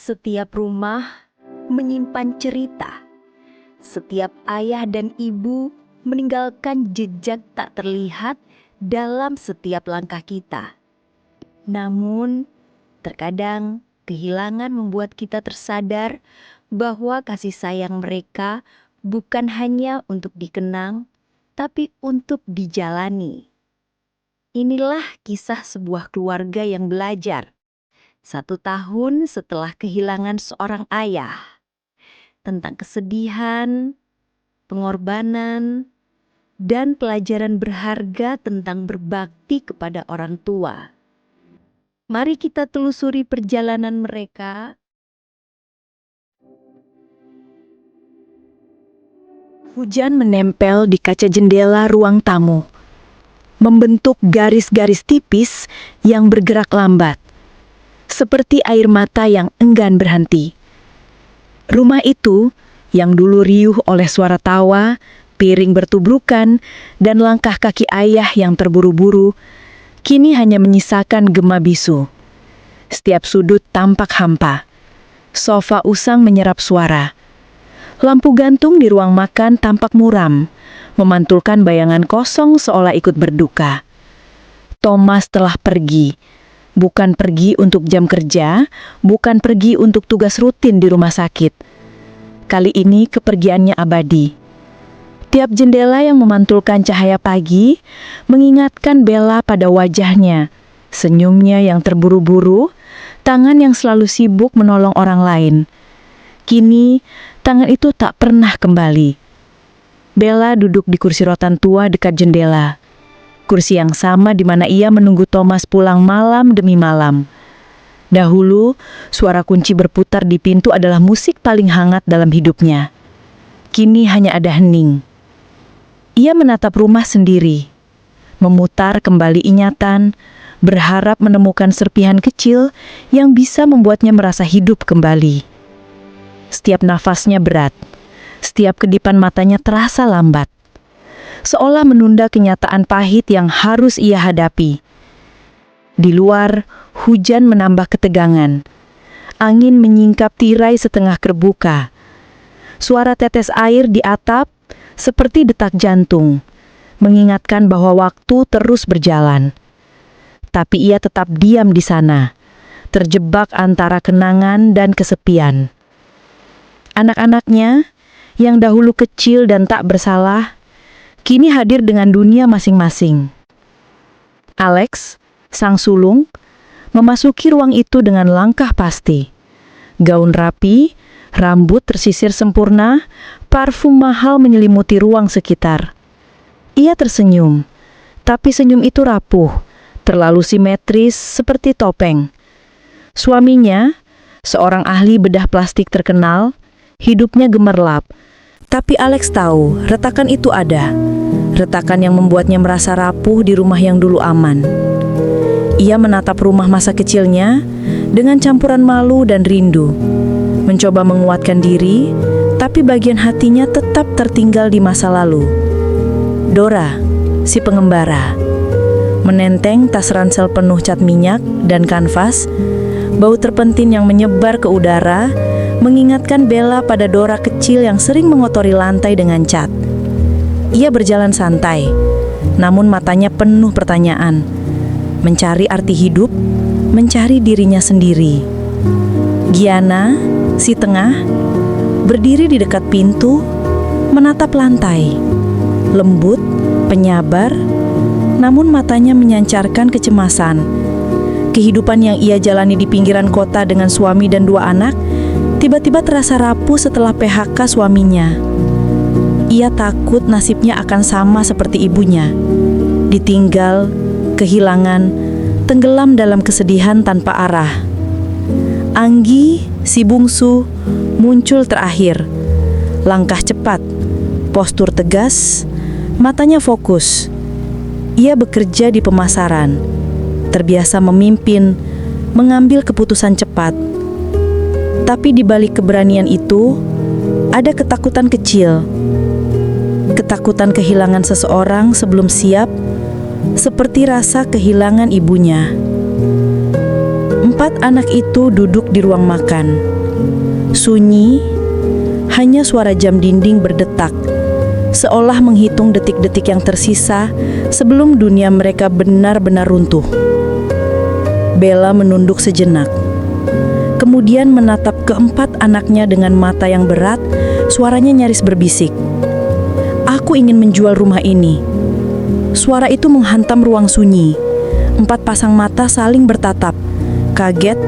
Setiap rumah menyimpan cerita. Setiap ayah dan ibu meninggalkan jejak tak terlihat dalam setiap langkah kita. Namun, terkadang kehilangan membuat kita tersadar bahwa kasih sayang mereka bukan hanya untuk dikenang, tapi untuk dijalani. Inilah kisah sebuah keluarga yang belajar 1 tahun setelah kehilangan seorang ayah, tentang kesedihan, pengorbanan, dan pelajaran berharga tentang berbakti kepada orang tua. Mari kita telusuri perjalanan mereka. Hujan menempel di kaca jendela ruang tamu, membentuk garis-garis tipis yang bergerak lambat, seperti air mata yang enggan berhenti. Rumah itu, yang dulu riuh oleh suara tawa, piring bertubrukan, dan langkah kaki ayah yang terburu-buru, kini hanya menyisakan gema bisu. Setiap sudut tampak hampa. Sofa usang menyerap suara. Lampu gantung di ruang makan tampak muram, memantulkan bayangan kosong seolah ikut berduka. Thomas telah pergi. Bukan pergi untuk jam kerja, bukan pergi untuk tugas rutin di rumah sakit. Kali ini kepergiannya abadi. Tiap jendela yang memantulkan cahaya pagi mengingatkan Bella pada wajahnya, senyumnya yang terburu-buru, tangan yang selalu sibuk menolong orang lain. Kini, tangan itu tak pernah kembali. Bella duduk di kursi rotan tua dekat jendela. Kursi yang sama di mana ia menunggu Thomas pulang malam demi malam. Dahulu, suara kunci berputar di pintu adalah musik paling hangat dalam hidupnya. Kini hanya ada hening. Ia menatap rumah sendiri, memutar kembali ingatan, berharap menemukan serpihan kecil yang bisa membuatnya merasa hidup kembali. Setiap nafasnya berat, setiap kedipan matanya terasa lambat, seolah menunda kenyataan pahit yang harus ia hadapi. Di luar, hujan menambah ketegangan. Angin menyingkap tirai setengah terbuka. Suara tetes air di atap seperti detak jantung, mengingatkan bahwa waktu terus berjalan. Tapi ia tetap diam di sana, terjebak antara kenangan dan kesepian. Anak-anaknya, yang dahulu kecil dan tak bersalah, kini hadir dengan dunia masing-masing. Alex, sang sulung, memasuki ruang itu dengan langkah pasti. Gaun rapi, rambut tersisir sempurna, parfum mahal menyelimuti ruang sekitar. Ia tersenyum, tapi senyum itu rapuh, terlalu simetris seperti topeng. Suaminya, seorang ahli bedah plastik terkenal, hidupnya gemerlap. Tapi Alex tahu, retakan itu ada. Retakan yang membuatnya merasa rapuh di rumah yang dulu aman. Ia menatap rumah masa kecilnya dengan campuran malu dan rindu. Mencoba menguatkan diri, tapi bagian hatinya tetap tertinggal di masa lalu. Dora, si pengembara, menenteng tas ransel penuh cat minyak dan kanvas, bau terpentin yang menyebar ke udara, mengingatkan Bella pada Dora kecil yang sering mengotori lantai dengan cat. Ia berjalan santai, namun matanya penuh pertanyaan. Mencari arti hidup, mencari dirinya sendiri. Giana, si tengah, berdiri di dekat pintu, menatap lantai. Lembut, penyabar, namun matanya menyancarkan kecemasan. Kehidupan yang ia jalani di pinggiran kota dengan suami dan 2 anak, tiba-tiba terasa rapuh setelah PHK suaminya. Ia takut nasibnya akan sama seperti ibunya. Ditinggal, kehilangan, tenggelam dalam kesedihan tanpa arah. Anggi, si bungsu, muncul terakhir. Langkah cepat, postur tegas, matanya fokus. Ia bekerja di pemasaran, terbiasa memimpin, mengambil keputusan cepat. Tapi di balik keberanian itu, ada ketakutan kecil. Ketakutan kehilangan seseorang sebelum siap, seperti rasa kehilangan ibunya. 4 Keempat anak itu duduk di ruang makan. Sunyi, hanya suara jam dinding berdetak, seolah menghitung detik-detik yang tersisa sebelum dunia mereka benar-benar runtuh. Bella menunduk sejenak, kemudian menatap keempat anaknya dengan mata yang berat. Suaranya nyaris berbisik, "Aku ingin menjual rumah ini." Suara itu menghantam ruang sunyi. Empat pasang mata saling bertatap, kaget,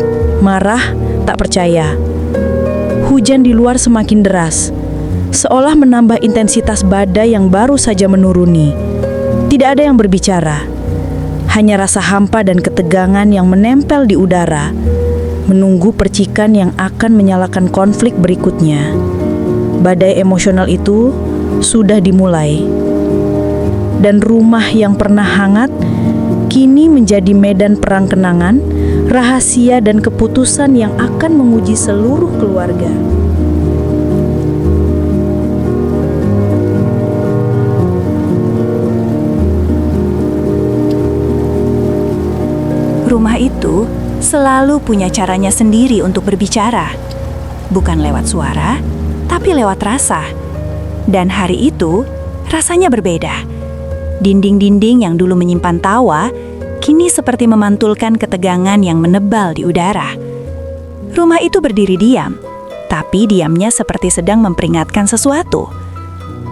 marah, tak percaya. Hujan di luar semakin deras, seolah menambah intensitas badai yang baru saja menuruni. Tidak ada yang berbicara, hanya rasa hampa dan ketegangan yang menempel di udara, menunggu percikan yang akan menyalakan konflik berikutnya. Badai emosional itu sudah dimulai, dan rumah yang pernah hangat kini menjadi medan perang kenangan, rahasia dan keputusan yang akan menguji seluruh keluarga. Rumah itu selalu punya caranya sendiri untuk berbicara. Bukan lewat suara, tapi lewat rasa. Dan hari itu, rasanya berbeda. Dinding-dinding yang dulu menyimpan tawa, kini seperti memantulkan ketegangan yang menebal di udara. Rumah itu berdiri diam, tapi diamnya seperti sedang memperingatkan sesuatu.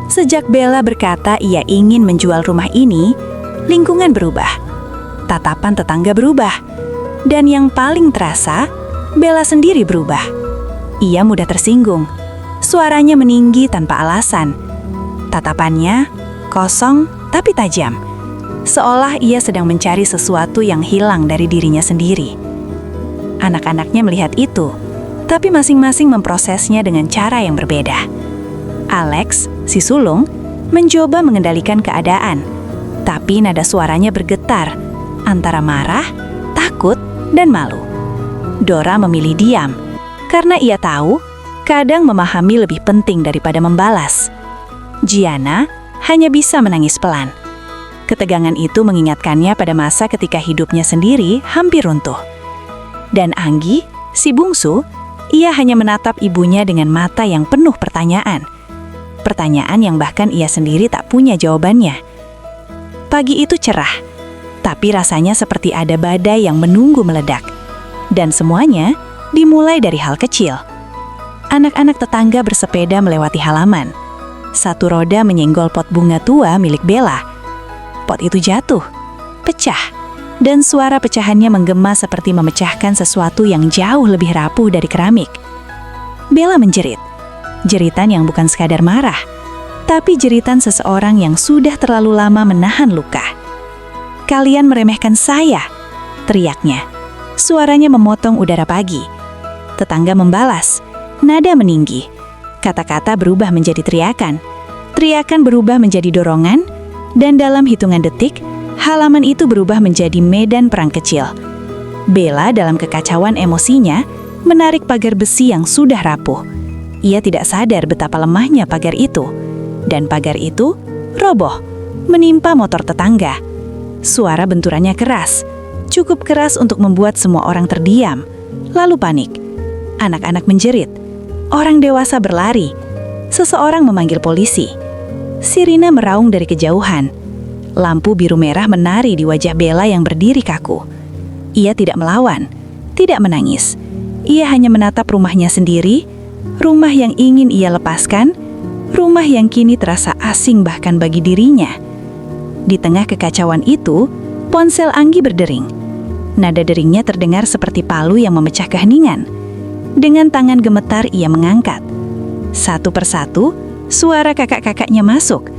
Sejak Bella berkata ia ingin menjual rumah ini, lingkungan berubah. Tatapan tetangga berubah. Dan yang paling terasa, Bella sendiri berubah. Ia mudah tersinggung. Suaranya meninggi tanpa alasan. Tatapannya kosong tapi tajam, seolah ia sedang mencari sesuatu yang hilang dari dirinya sendiri. Anak-anaknya melihat itu, tapi masing-masing memprosesnya dengan cara yang berbeda. Alex, si sulung, mencoba mengendalikan keadaan, tapi nada suaranya bergetar antara marah, takut, dan malu. Dora memilih diam, karena ia tahu kadang memahami lebih penting daripada membalas. Gianna hanya bisa menangis pelan. Ketegangan itu mengingatkannya pada masa ketika hidupnya sendiri hampir runtuh. Dan Anggi, si bungsu, ia hanya menatap ibunya dengan mata yang penuh pertanyaan. Pertanyaan yang bahkan ia sendiri tak punya jawabannya. Pagi itu cerah, tapi rasanya seperti ada badai yang menunggu meledak. Dan semuanya dimulai dari hal kecil. Anak-anak tetangga bersepeda melewati halaman. Satu roda menyenggol pot bunga tua milik Bella. Pot itu jatuh, pecah, dan suara pecahannya menggema seperti memecahkan sesuatu yang jauh lebih rapuh dari keramik. Bella menjerit, jeritan yang bukan sekadar marah, tapi jeritan seseorang yang sudah terlalu lama menahan luka. "Kalian meremehkan saya," teriaknya. Suaranya memotong udara pagi. Tetangga membalas, nada meninggi. Kata-kata berubah menjadi teriakan. Teriakan berubah menjadi dorongan, dan dalam hitungan detik, halaman itu berubah menjadi medan perang kecil. Bella dalam kekacauan emosinya menarik pagar besi yang sudah rapuh. Ia tidak sadar betapa lemahnya pagar itu. Dan pagar itu roboh, menimpa motor tetangga. Suara benturannya keras, cukup keras untuk membuat semua orang terdiam, lalu panik. Anak-anak menjerit. Orang dewasa berlari. Seseorang memanggil polisi. Sirine meraung dari kejauhan. Lampu biru merah menari di wajah Bella yang berdiri kaku. Ia tidak melawan, tidak menangis. Ia hanya menatap rumahnya sendiri, rumah yang ingin ia lepaskan, rumah yang kini terasa asing bahkan bagi dirinya. Di tengah kekacauan itu, ponsel Anggi berdering. Nada deringnya terdengar seperti palu yang memecah keheningan. Dengan tangan gemetar ia mengangkat. Satu persatu, suara kakak-kakaknya masuk.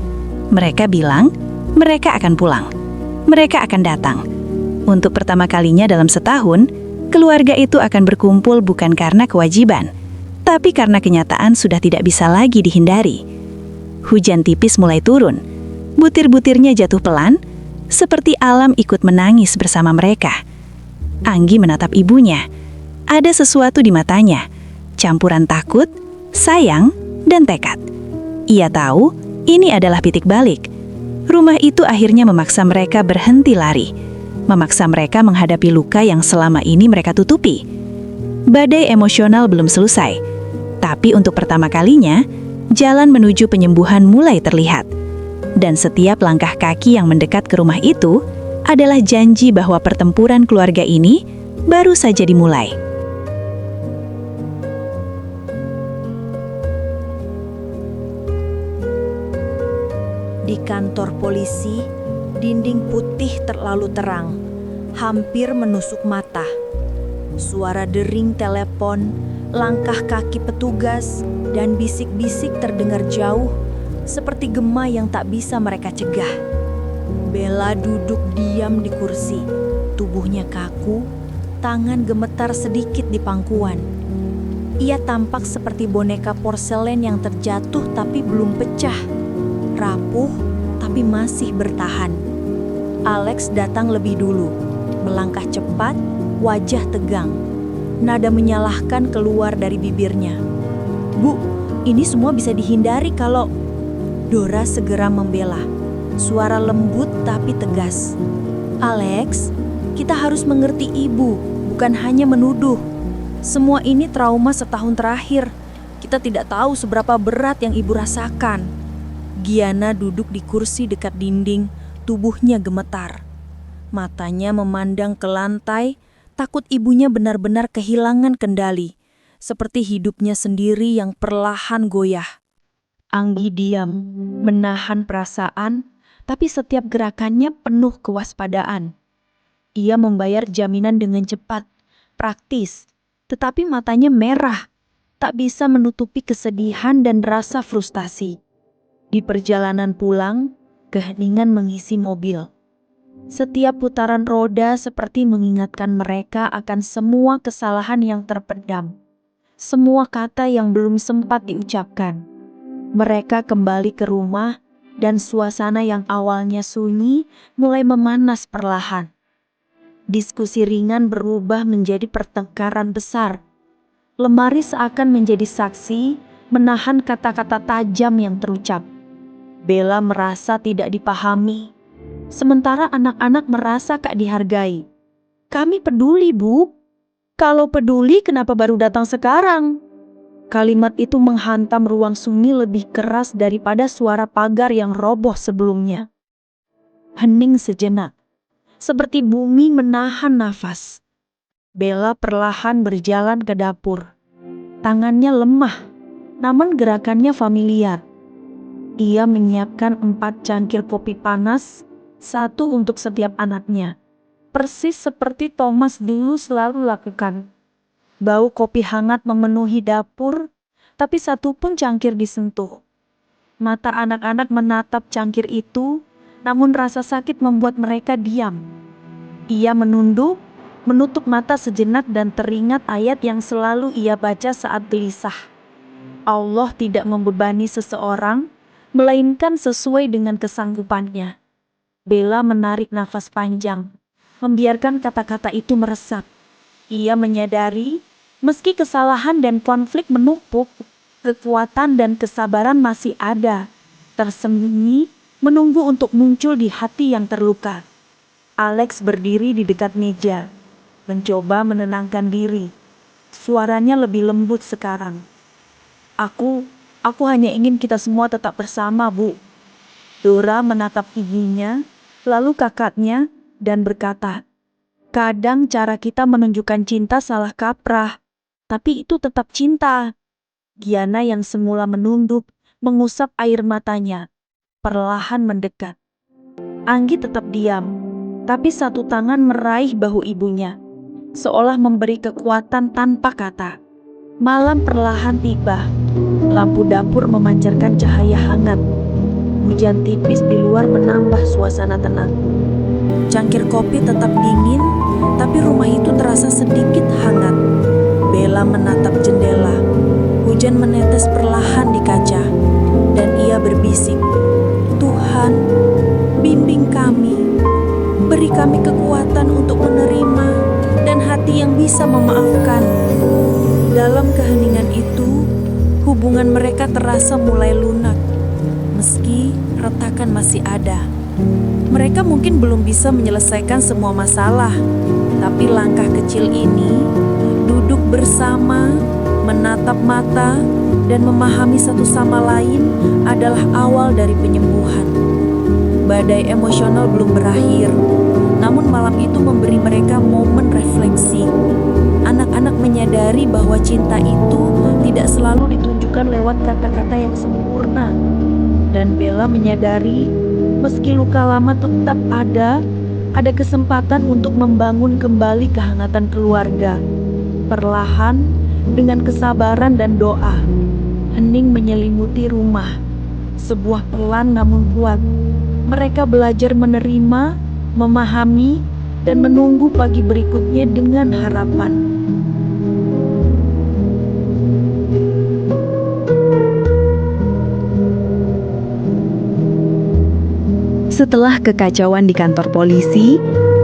Mereka bilang, mereka akan pulang. Mereka akan datang. Untuk pertama kalinya dalam setahun, keluarga itu akan berkumpul bukan karena kewajiban, tapi karena kenyataan sudah tidak bisa lagi dihindari. Hujan tipis mulai turun. Butir-butirnya jatuh pelan, seperti alam ikut menangis bersama mereka. Anggi menatap ibunya. Ada sesuatu di matanya, campuran takut, sayang, dan tekad. Ia tahu ini adalah titik balik. Rumah itu akhirnya memaksa mereka berhenti lari, memaksa mereka menghadapi luka yang selama ini mereka tutupi. Badai emosional belum selesai, tapi untuk pertama kalinya, jalan menuju penyembuhan mulai terlihat. Dan setiap langkah kaki yang mendekat ke rumah itu adalah janji bahwa pertempuran keluarga ini baru saja dimulai. Di kantor polisi, dinding putih terlalu terang, hampir menusuk mata. Suara dering telepon, langkah kaki petugas, dan bisik-bisik terdengar jauh, seperti gema yang tak bisa mereka cegah. Bella duduk diam di kursi, tubuhnya kaku, tangan gemetar sedikit di pangkuan. Ia tampak seperti boneka porselen yang terjatuh tapi belum pecah, rapuh tapi masih bertahan. Alex datang lebih dulu, melangkah cepat, wajah tegang. Nada menyalahkan keluar dari bibirnya. "Bu, ini semua bisa dihindari kalau..." Dora segera membela, suara lembut tapi tegas. "Alex, kita harus mengerti ibu, bukan hanya menuduh. Semua ini trauma setahun terakhir. Kita tidak tahu seberapa berat yang ibu rasakan." Giana duduk di kursi dekat dinding, tubuhnya gemetar. Matanya memandang ke lantai, takut ibunya benar-benar kehilangan kendali, seperti hidupnya sendiri yang perlahan goyah. Anggi diam, menahan perasaan, tapi setiap gerakannya penuh kewaspadaan. Ia membayar jaminan dengan cepat, praktis, tetapi matanya merah, tak bisa menutupi kesedihan dan rasa frustasi. Di perjalanan pulang, keheningan mengisi mobil. Setiap putaran roda seperti mengingatkan mereka akan semua kesalahan yang terpendam, semua kata yang belum sempat diucapkan. Mereka kembali ke rumah, dan suasana yang awalnya sunyi mulai memanas perlahan. Diskusi ringan berubah menjadi pertengkaran besar. Lemari seakan menjadi saksi, menahan kata-kata tajam yang terucap. Bella merasa tidak dipahami, sementara anak-anak merasa tak dihargai. "Kami peduli, Bu. Kalau peduli, kenapa baru datang sekarang?" Kalimat itu menghantam ruang sunyi lebih keras daripada suara pagar yang roboh sebelumnya. Hening sejenak, seperti bumi menahan nafas. Bella perlahan berjalan ke dapur. Tangannya lemah, namun gerakannya familiar. Ia menyiapkan 4 cangkir kopi panas, 1 untuk setiap anaknya. Persis seperti Thomas dulu selalu lakukan. Bau kopi hangat memenuhi dapur, tapi satu pun cangkir disentuh. Mata anak-anak menatap cangkir itu, namun rasa sakit membuat mereka diam. Ia menunduk, menutup mata sejenak dan teringat ayat yang selalu ia baca saat gelisah. Allah tidak membebani seseorang, melainkan sesuai dengan kesanggupannya. Bella menarik nafas panjang, membiarkan kata-kata itu meresap. Ia menyadari, meski kesalahan dan konflik menumpuk, kekuatan dan kesabaran masih ada, tersembunyi, menunggu untuk muncul di hati yang terluka. Alex berdiri di dekat meja, mencoba menenangkan diri. Suaranya lebih lembut sekarang. Aku hanya ingin kita semua tetap bersama, Bu." Dora menatap ibunya, lalu kakaknya, dan berkata, "Kadang cara kita menunjukkan cinta salah kaprah, tapi itu tetap cinta." Giana yang semula menunduk, mengusap air matanya, perlahan mendekat. Anggi tetap diam, tapi satu tangan meraih bahu ibunya, seolah memberi kekuatan tanpa kata. Malam perlahan tiba, lampu dapur memancarkan cahaya hangat. Hujan tipis di luar menambah suasana tenang. Cangkir kopi tetap dingin, tapi rumah itu terasa sedikit hangat. Bella menatap jendela. Hujan menetes perlahan di kaca, dan ia berbisik, "Tuhan, bimbing kami, beri kami kekuatan untuk menerima dan hati yang bisa memaafkan." Dalam keheningan itu, hubungan mereka terasa mulai lunak, meski retakan masih ada. Mereka mungkin belum bisa menyelesaikan semua masalah, tapi langkah kecil ini, duduk bersama, menatap mata, dan memahami satu sama lain adalah awal dari penyembuhan. Badai emosional belum berakhir, namun malam itu memberi mereka momen refleksi. Anak-anak menyadari bahwa cinta itu tidak selalu ditunjukkan lewat kata-kata yang sempurna. Dan Bella menyadari, meski luka lama tetap ada kesempatan untuk membangun kembali kehangatan keluarga. Perlahan, dengan kesabaran dan doa, hening menyelimuti rumah. Sebuah pelan namun kuat. Mereka belajar menerima, memahami, dan menunggu pagi berikutnya dengan harapan. Setelah kekacauan di kantor polisi,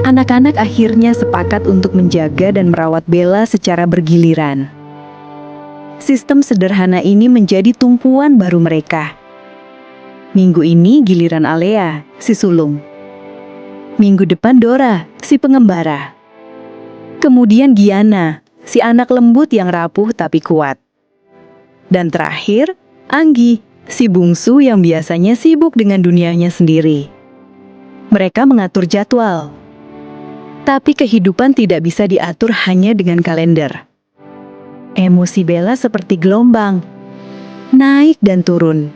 anak-anak akhirnya sepakat untuk menjaga dan merawat Bella secara bergiliran. Sistem sederhana ini menjadi tumpuan baru mereka. Minggu ini giliran Alea, si sulung. Minggu depan Dora, si pengembara. Kemudian Giana, si anak lembut yang rapuh tapi kuat. Dan terakhir, Anggi, si bungsu yang biasanya sibuk dengan dunianya sendiri. Mereka mengatur jadwal. Tapi kehidupan tidak bisa diatur hanya dengan kalender. Emosi Bella seperti gelombang, naik dan turun.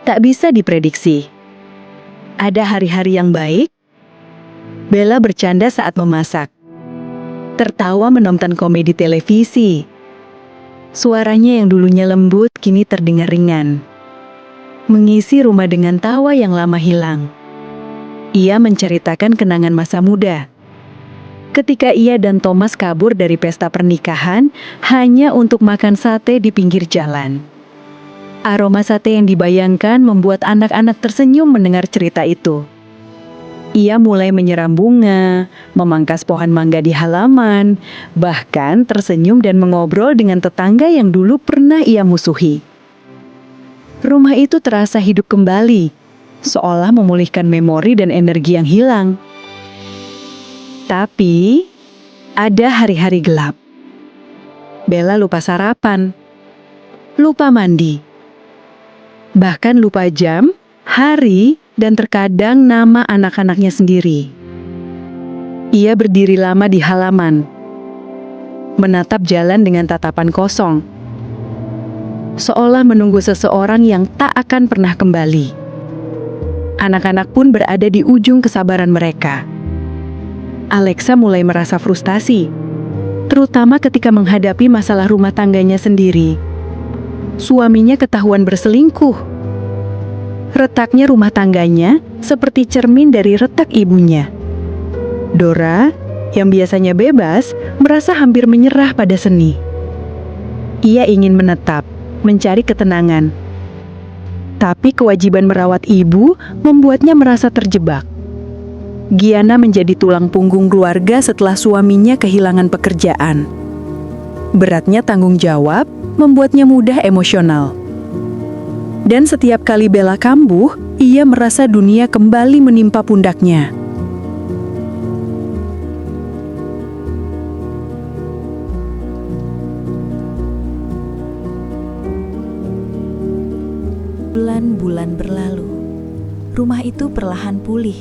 Tak bisa diprediksi. Ada hari-hari yang baik. Bella bercanda saat memasak. Tertawa menonton komedi televisi. Suaranya yang dulunya lembut kini terdengar ringan. Mengisi rumah dengan tawa yang lama hilang. Ia menceritakan kenangan masa muda. Ketika ia dan Thomas kabur dari pesta pernikahan hanya untuk makan sate di pinggir jalan. Aroma sate yang dibayangkan membuat anak-anak tersenyum mendengar cerita itu. Ia mulai menyiram bunga, memangkas pohon mangga di halaman, bahkan tersenyum dan mengobrol dengan tetangga yang dulu pernah ia musuhi. Rumah itu terasa hidup kembali, seolah memulihkan memori dan energi yang hilang. Tapi, ada hari-hari gelap. Bella lupa sarapan, lupa mandi, bahkan lupa jam, hari, dan terkadang nama anak-anaknya sendiri. Ia berdiri lama di halaman, menatap jalan dengan tatapan kosong, seolah menunggu seseorang yang tak akan pernah kembali. Anak-anak pun berada di ujung kesabaran mereka. Alexa mulai merasa frustasi, terutama ketika menghadapi masalah rumah tangganya sendiri. Suaminya ketahuan berselingkuh. Retaknya rumah tangganya seperti cermin dari retak ibunya. Dora, yang biasanya bebas, merasa hampir menyerah pada seni. Ia ingin menetap, mencari ketenangan. Tapi kewajiban merawat ibu membuatnya merasa terjebak. Giana menjadi tulang punggung keluarga setelah suaminya kehilangan pekerjaan. Beratnya tanggung jawab membuatnya mudah emosional. Dan setiap kali Bella kambuh, ia merasa dunia kembali menimpa pundaknya. Bulan-bulan berlalu. Rumah itu perlahan pulih,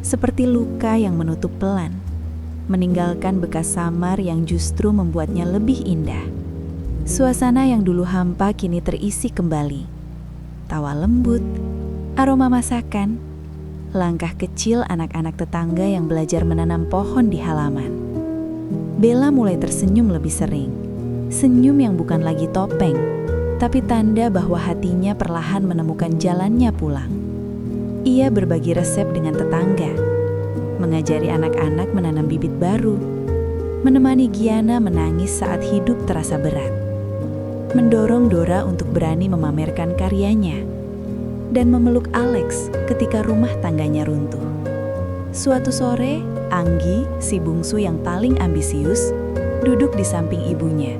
seperti luka yang menutup pelan, meninggalkan bekas samar yang justru membuatnya lebih indah. Suasana yang dulu hampa kini terisi kembali. Tawa lembut, aroma masakan, langkah kecil anak-anak tetangga yang belajar menanam pohon di halaman. Bella mulai tersenyum lebih sering. Senyum yang bukan lagi topeng, tapi tanda bahwa hatinya perlahan menemukan jalannya pulang. Ia berbagi resep dengan tetangga, mengajari anak-anak menanam bibit baru, menemani Giana menangis saat hidup terasa berat, mendorong Dora untuk berani memamerkan karyanya, dan memeluk Alex ketika rumah tangganya runtuh. Suatu sore, Anggi, si bungsu yang paling ambisius, duduk di samping ibunya.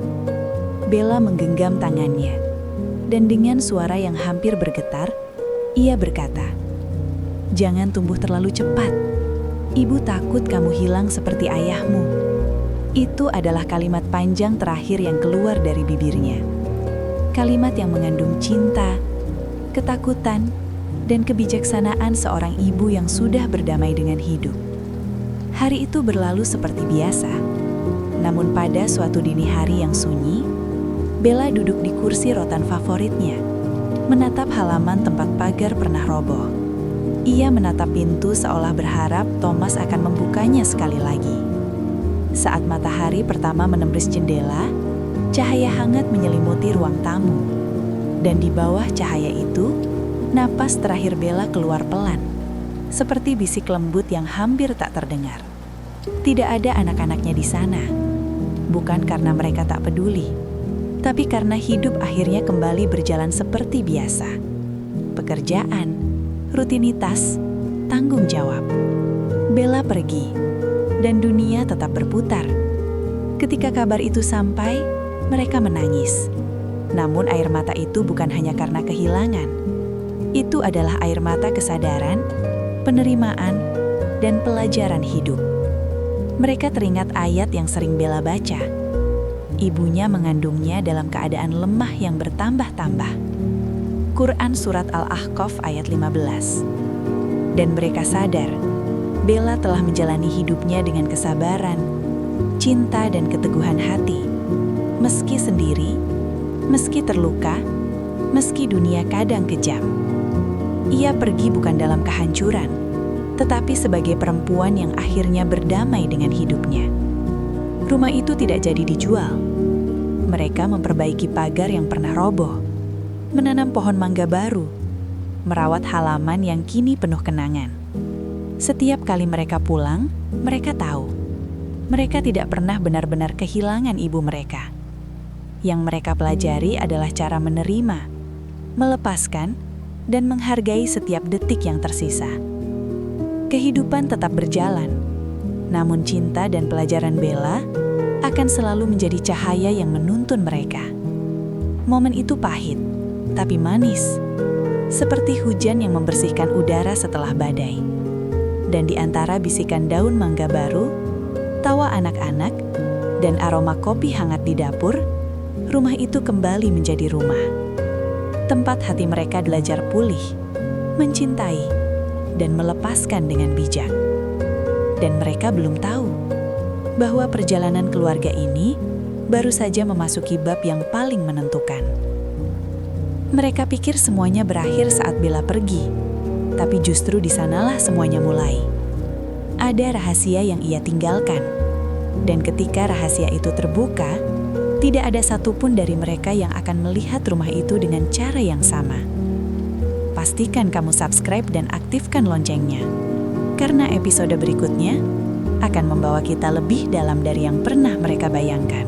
Bella menggenggam tangannya, dan dengan suara yang hampir bergetar, ia berkata, Jangan tumbuh terlalu cepat. Ibu takut kamu hilang seperti ayahmu. Itu adalah kalimat panjang terakhir yang keluar dari bibirnya. Kalimat yang mengandung cinta, ketakutan, dan kebijaksanaan seorang ibu yang sudah berdamai dengan hidup. Hari itu berlalu seperti biasa. Namun pada suatu dini hari yang sunyi, Bella duduk di kursi rotan favoritnya, menatap halaman tempat pagar pernah roboh. Ia menatap pintu seolah berharap Thomas akan membukanya sekali lagi. Saat matahari pertama menembus jendela, cahaya hangat menyelimuti ruang tamu. Dan di bawah cahaya itu, napas terakhir Bella keluar pelan, seperti bisik lembut yang hampir tak terdengar. Tidak ada anak-anaknya di sana. Bukan karena mereka tak peduli, tapi karena hidup akhirnya kembali berjalan seperti biasa. Pekerjaan, rutinitas, tanggung jawab. Bella pergi, dan dunia tetap berputar. Ketika kabar itu sampai, mereka menangis. Namun air mata itu bukan hanya karena kehilangan. Itu adalah air mata kesadaran, penerimaan, dan pelajaran hidup. Mereka teringat ayat yang sering Bella baca. Ibunya mengandungnya dalam keadaan lemah yang bertambah-tambah. Quran Surat Al-Ahqaf ayat 15. Dan mereka sadar, Bella telah menjalani hidupnya dengan kesabaran, cinta dan keteguhan hati. Meski sendiri, meski terluka, meski dunia kadang kejam. Ia pergi bukan dalam kehancuran, tetapi sebagai perempuan yang akhirnya berdamai dengan hidupnya. Rumah itu tidak jadi dijual. Mereka memperbaiki pagar yang pernah roboh, menanam pohon mangga baru, merawat halaman yang kini penuh kenangan. Setiap kali mereka pulang, mereka tahu mereka tidak pernah benar-benar kehilangan ibu mereka. Yang mereka pelajari adalah cara menerima, melepaskan, dan menghargai setiap detik yang tersisa. Kehidupan tetap berjalan, namun cinta dan pelajaran Bella akan selalu menjadi cahaya yang menuntun mereka. Momen itu pahit, tapi manis, seperti hujan yang membersihkan udara setelah badai. Dan di antara bisikan daun mangga baru, tawa anak-anak, dan aroma kopi hangat di dapur, rumah itu kembali menjadi rumah. Tempat hati mereka belajar pulih, mencintai, dan melepaskan dengan bijak. Dan mereka belum tahu bahwa perjalanan keluarga ini baru saja memasuki bab yang paling menentukan. Mereka pikir semuanya berakhir saat Bella pergi, tapi justru di sanalah semuanya mulai. Ada rahasia yang ia tinggalkan, dan ketika rahasia itu terbuka, tidak ada satupun dari mereka yang akan melihat rumah itu dengan cara yang sama. Pastikan kamu subscribe dan aktifkan loncengnya, karena episode berikutnya akan membawa kita lebih dalam dari yang pernah mereka bayangkan.